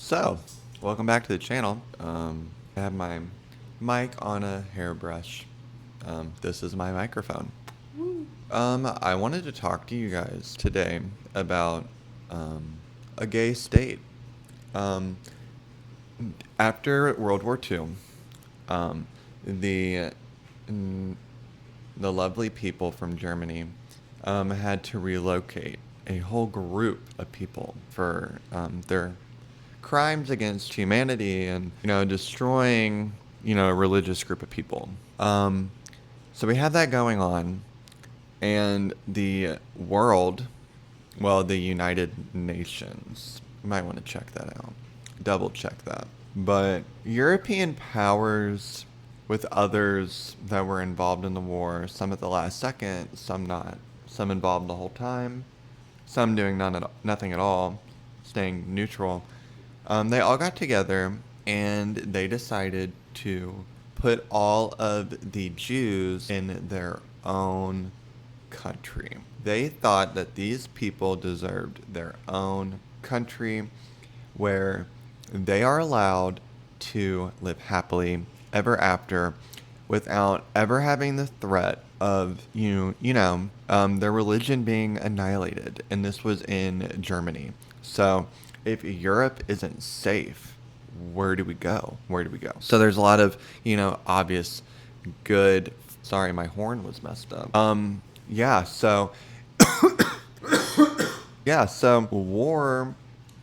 So, welcome back to the channel. I have my mic on a hairbrush. This is my microphone. I wanted to talk to you guys today about a gay state. Um, After World War II, um, the the lovely people from Germany had to relocate a whole group of people for their crimes against humanity and, destroying, a religious group of people. So we had that going on, and the world, well, the United Nations, you might want to check that out, double check that. But European powers with others that were involved in the war, some at the last second, some not, some involved the whole time, some doing nothing at all, staying neutral. They all got together and they decided to put all of the Jews in their own country. They thought that these people deserved their own country where they are allowed to live happily ever after without ever having the threat of their religion being annihilated. And this was in Germany. So if Europe isn't safe, where do we go? So there's a lot of, obvious good. Sorry, my horn was messed up. Yeah, so war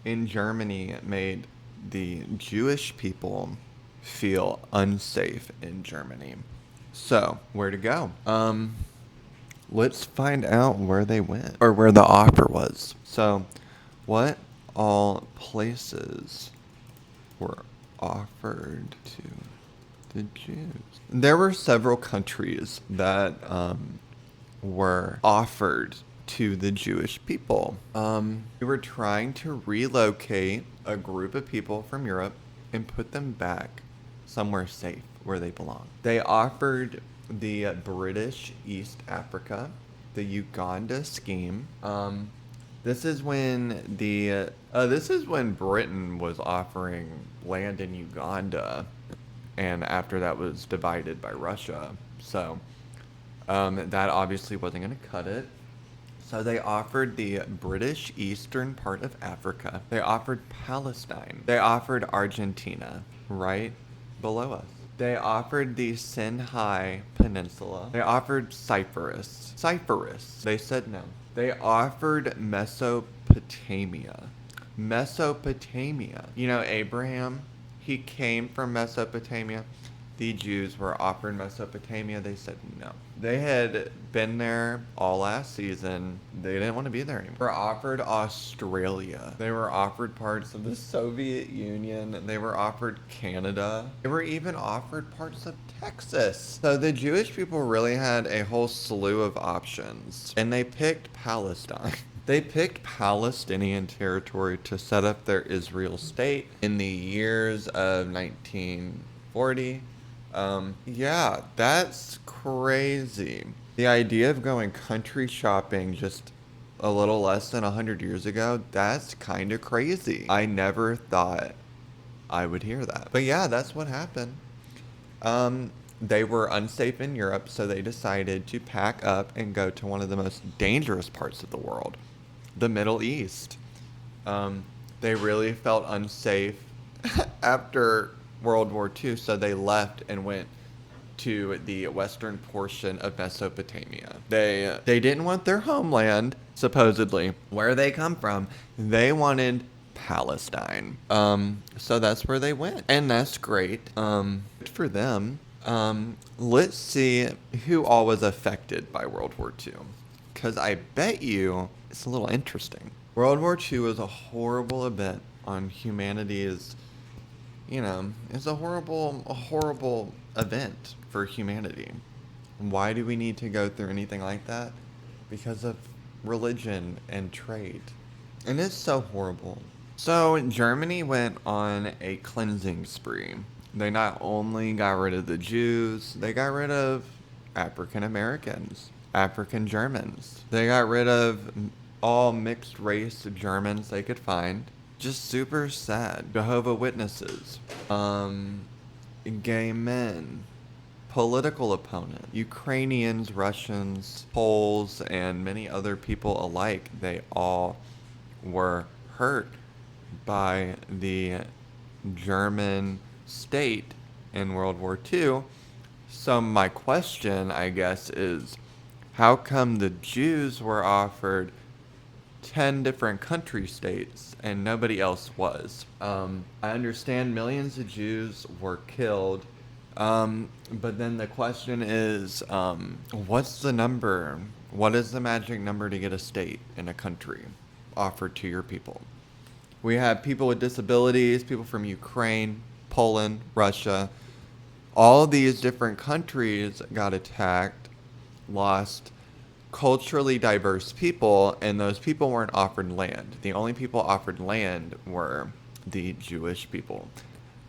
in Germany made the Jewish people feel unsafe in Germany. So, where to go? Let's find out where they went, or where the offer was. So, what all places were offered to the Jews? There were several countries that were offered to the Jewish people. We were trying to relocate a group of people from Europe and put them back somewhere safe where they belong. They offered the British East Africa, the Uganda scheme. This is when Britain was offering land in Uganda, and after that was divided by Russia. So that obviously wasn't going to cut it. So they offered the British eastern part of Africa. They offered Palestine. They offered Argentina, right below us. They offered the Sinai Peninsula. They offered Cyprus. They said no. They offered Mesopotamia. Abraham, he came from Mesopotamia. The Jews were offered Mesopotamia. They said no. They had been there all last season. They didn't want to be there anymore. They were offered Australia. They were offered parts of the Soviet Union. They were offered Canada. They were even offered parts of Texas. So the Jewish people really had a whole slew of options. And they picked Palestine. They picked Palestinian territory to set up their Israel state in the years of 1940. Yeah, that's crazy. The idea of going country shopping just a little less than 100 years ago, that's kind of crazy. I never thought I would hear that. But yeah, that's what happened. They were unsafe in Europe, so they decided to pack up and go to one of the most dangerous parts of the world, the Middle East. They really felt unsafe after World War II, so they left and went to the western portion of Mesopotamia. They didn't want their homeland, supposedly, where they come from. They wanted Palestine. So that's where they went, and that's great. Good for them. Let's see who all was affected by World War II, because I bet you it's a little interesting. World War II was a horrible event on humanity's. It's a horrible event for humanity. Why do we need to go through anything like that? Because of religion and trade. And it's so horrible. So Germany went on a cleansing spree. They not only got rid of the Jews, they got rid of African Americans, African Germans. They got rid of all mixed race Germans they could find. Just super sad. Jehovah's Witnesses, gay men, political opponents, Ukrainians, Russians, Poles, and many other people alike. They all were hurt by the German state in World War II. So my question, I guess, is how come the Jews were offered 10 different country states and nobody else was? I understand millions of Jews were killed, but then the question is, what's the number? What is the magic number to get a state in a country offered to your people? We have people with disabilities, people from Ukraine, Poland, Russia. All these different countries got attacked, lost culturally diverse people, and those people weren't offered land. The only people offered land were the Jewish people.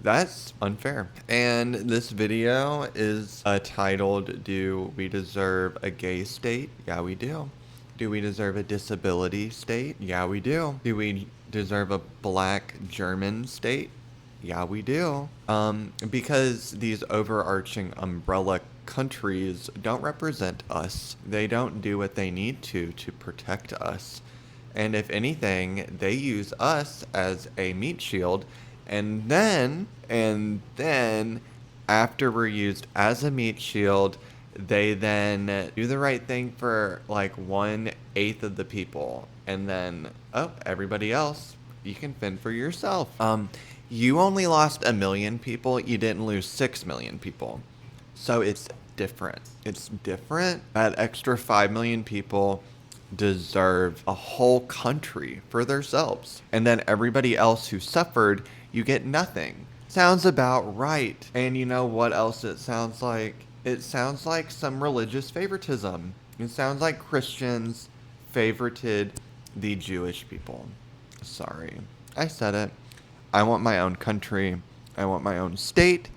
That's unfair. And this video is titled, Do We Deserve a Gay State? Yeah, we do. Do we deserve a disability state? Yeah, we do. Do we deserve a black German state? Yeah, we do. Because these overarching umbrella countries don't represent us. They don't do what they need to protect us. And if anything, they use us as a meat shield. And then after we're used as a meat shield, they then do the right thing for like 1/8 of the people. And then, oh, everybody else, you can fend for yourself. You only lost 1 million people. You didn't lose 6 million people. So it's different. It's different. That extra 5 million people deserve a whole country for themselves. And then everybody else who suffered, you get nothing. Sounds about right. And you know what else it sounds like? It sounds like some religious favoritism. It sounds like Christians favorited the Jewish people. Sorry. I said it. I want my own country. I want my own state.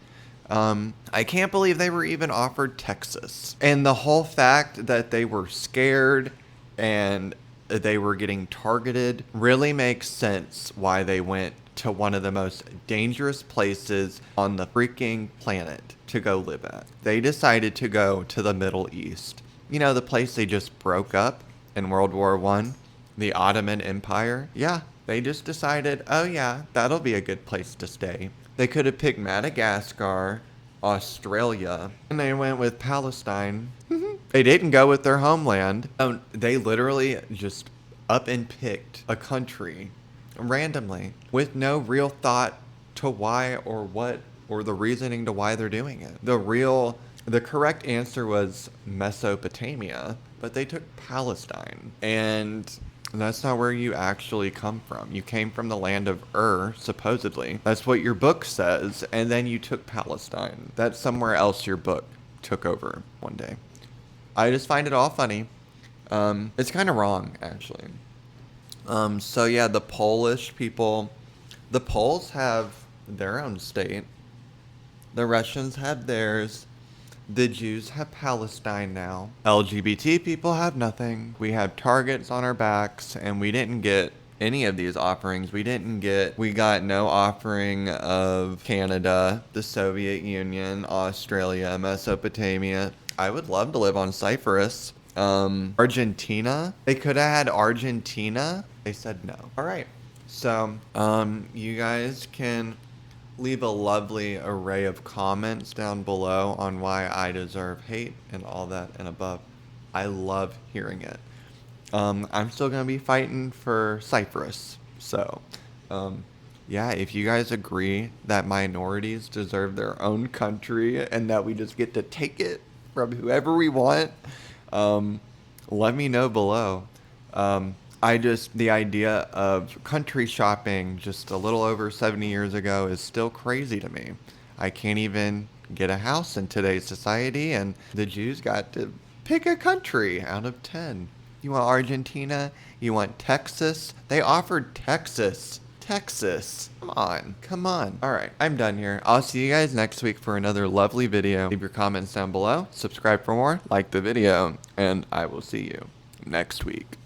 I can't believe they were even offered Texas. And the whole fact that they were scared and they were getting targeted really makes sense why they went to one of the most dangerous places on the freaking planet to go live at. They decided to go to the Middle East. You know, the place they just broke up in World War I, the Ottoman Empire? Yeah, they just decided, oh yeah, that'll be a good place to stay. They could have picked Madagascar, Australia, and they went with Palestine. They didn't go with their homeland. They literally just up and picked a country randomly with no real thought to why or what or the reasoning to why they're doing it. The correct answer was Mesopotamia, but they took Palestine. And that's not where you actually come from. You came from the land of supposedly. That's what your book says, and then you took Palestine. That's somewhere else your book took over one day. I just find it all funny. It's kind of wrong, actually. So yeah, the Polish people, the Poles have their own state. The Russians have theirs. The Jews have Palestine now. LGBT people have nothing. We have targets on our backs, and we didn't get any of these offerings. We got no offering of Canada, the Soviet Union, Australia, Mesopotamia. I would love to live on Cyprus. Argentina. They could have had Argentina. They said no. All right. So, you guys can leave a lovely array of comments down below on why I deserve hate and all that and above. I love hearing it. I'm still going to be fighting for Cyprus. So, yeah, if you guys agree that minorities deserve their own country and that we just get to take it from whoever we want, let me know below. The idea of country shopping just a little over 70 years ago is still crazy to me. I can't even get a house in today's society, and the Jews got to pick a country out of 10. You want Argentina? You want Texas? They offered Texas. Texas. Come on. All right, I'm done here. I'll see you guys next week for another lovely video. Leave your comments down below. Subscribe for more. Like the video, and I will see you next week.